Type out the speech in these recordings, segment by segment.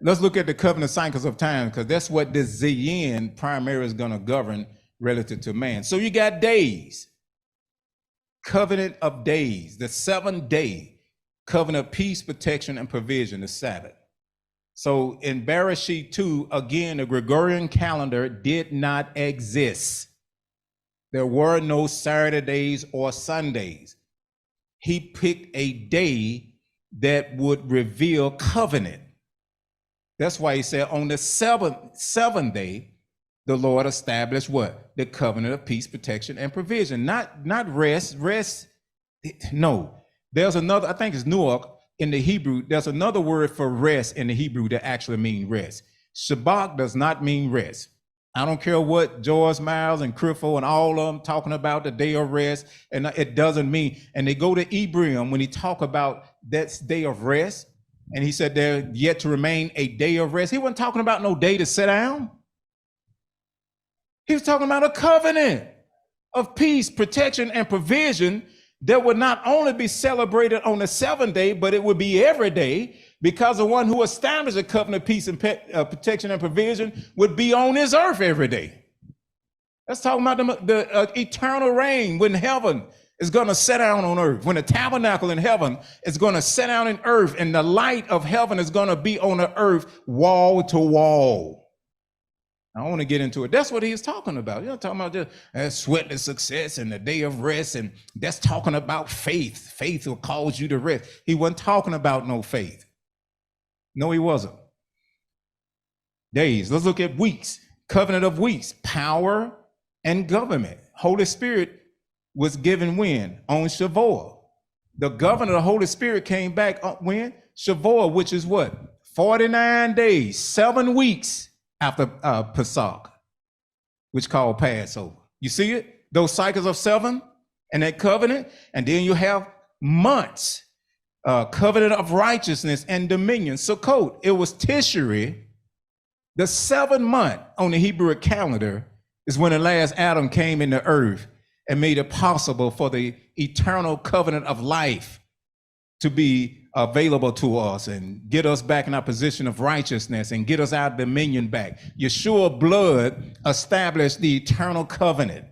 Let's look at the covenant cycles of time, because that's what this ZN primary is going to govern relative to man. So you got days, covenant of days, the 7-day covenant of peace, protection, and provision, the Sabbath. So in Bereshit 2, again, the Gregorian calendar did not exist. There were no Saturdays or Sundays. He picked a day that would reveal covenant. That's why he said on the seventh day, the Lord established what? The covenant of peace, protection, and provision. Not rest. Rest, no. There's another, I think it's Nuach in the Hebrew. There's another word for rest in the Hebrew that actually means rest. Shabbat does not mean rest. I don't care what George Miles and Criffo and all of them talking about the day of rest, and it doesn't mean. And they go to Ephraim when he talk about that day of rest, and he said there yet to remain a day of rest. He wasn't talking about no day to sit down. He was talking about a covenant of peace, protection, and provision that would not only be celebrated on the 7th day, but it would be every day, because the one who established a covenant of peace and protection and provision would be on this earth every day. That's talking about the eternal reign when heaven is going to sit down on earth, when the tabernacle in heaven is going to sit down in earth, and the light of heaven is going to be on the earth wall to wall. I want to get into it. That's what he's talking about. You're not talking about just sweatless success and the day of rest, and that's talking about faith. Faith will cause you to rest. He wasn't talking about no faith. No, he wasn't. Days. Let's look at weeks. Covenant of weeks. Power and government. Holy Spirit was given when? On Shavuot. The governor of the Holy Spirit came back when? Shavuot, which is what? 49 days, 7 weeks after Pesach, which called Passover. You see it? Those cycles of 7 and that covenant. And then you have months. Covenant of righteousness and dominion. Sukkot, it was Tishri. The 7th month on the Hebrew calendar is when the last Adam came into earth and made it possible for the eternal covenant of life to be available to us and get us back in our position of righteousness and get us our dominion back. Yeshua blood established the eternal covenant.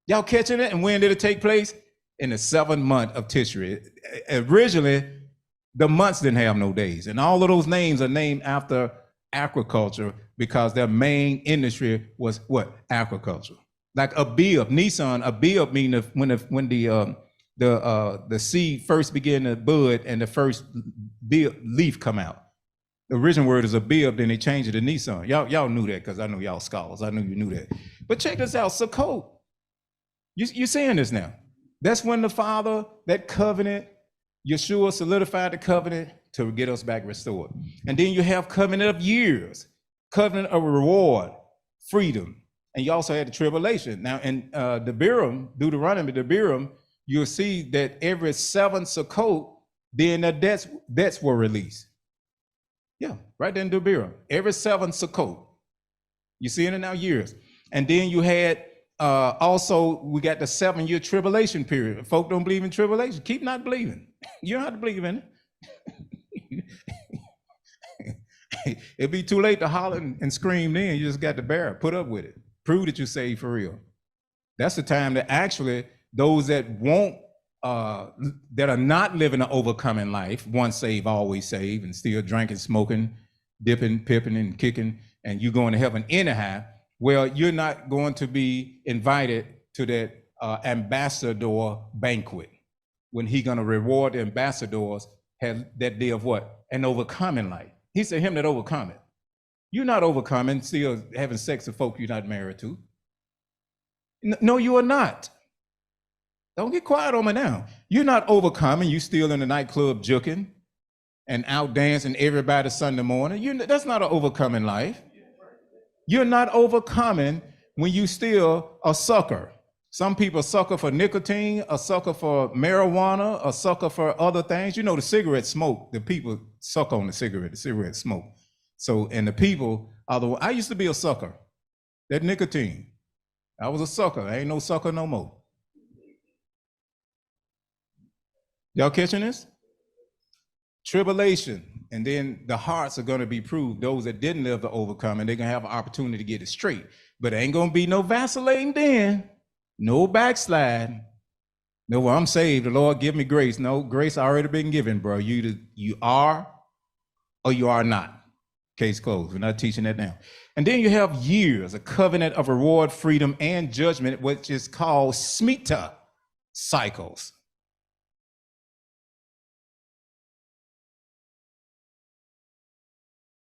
Y'all catching it? And when did it take place? In the 7th month of Tishri. Originally, the months didn't have no days. And all of those names are named after agriculture because their main industry was what? Agriculture. Like Abib, Nisan, Abib mean when the seed first began to bud and the first leaf come out. The original word is Abib, then they changed it to Nisan. Y'all knew that because I know y'all scholars. I know you knew that. But check this out, Sukkot. You seeing this now? That's when the Father, that covenant, Yeshua solidified the covenant to get us back restored. And then you have covenant of years, covenant of reward, freedom. And you also had the tribulation. Now in Deuteronomy, Debiram, you'll see that every 7th Sukkot, then the debts were released. Yeah, right there in Debiram. Every 7th Sukkot. You seeing it now, years. And then you had also, we got the 7-year tribulation period. If folk don't believe in tribulation, keep not believing. You don't have to believe in it. It'd be too late to holler and scream then. You just got to bear it, put up with it. Prove that you're saved for real. That's the time that actually those that won't, that are not living an overcoming life, once saved, always saved, and still drinking, smoking, dipping, pipping, and kicking, and you going to heaven anyhow, well, you're not going to be invited to that ambassador banquet when he's going to reward the ambassadors have that day of what? An overcoming life. He said, him that overcome it. You're not overcoming, still having sex with folk you're not married to. No, you are not. Don't get quiet on me now. You're not overcoming. You still in the nightclub juking and out dancing everybody Sunday morning. That's not an overcoming life. You're not overcoming when you still a sucker. Some people sucker for nicotine, a sucker for marijuana, a sucker for other things. You know, the cigarette smoke, the people suck on the cigarette smoke. So, and the people are the, I used to be a sucker, that nicotine. I was a sucker. I ain't no sucker no more. Y'all catching this? Tribulation. And then the hearts are going to be proved. Those that didn't live to overcome, and they're going to have an opportunity to get it straight. But it ain't going to be no vacillating then, no backsliding. No, well, I'm saved. The Lord give me grace. No, grace already been given, bro. You are or you are not. Case closed. We're not teaching that now. And then you have years, a covenant of reward, freedom, and judgment, which is called Shemitah cycles.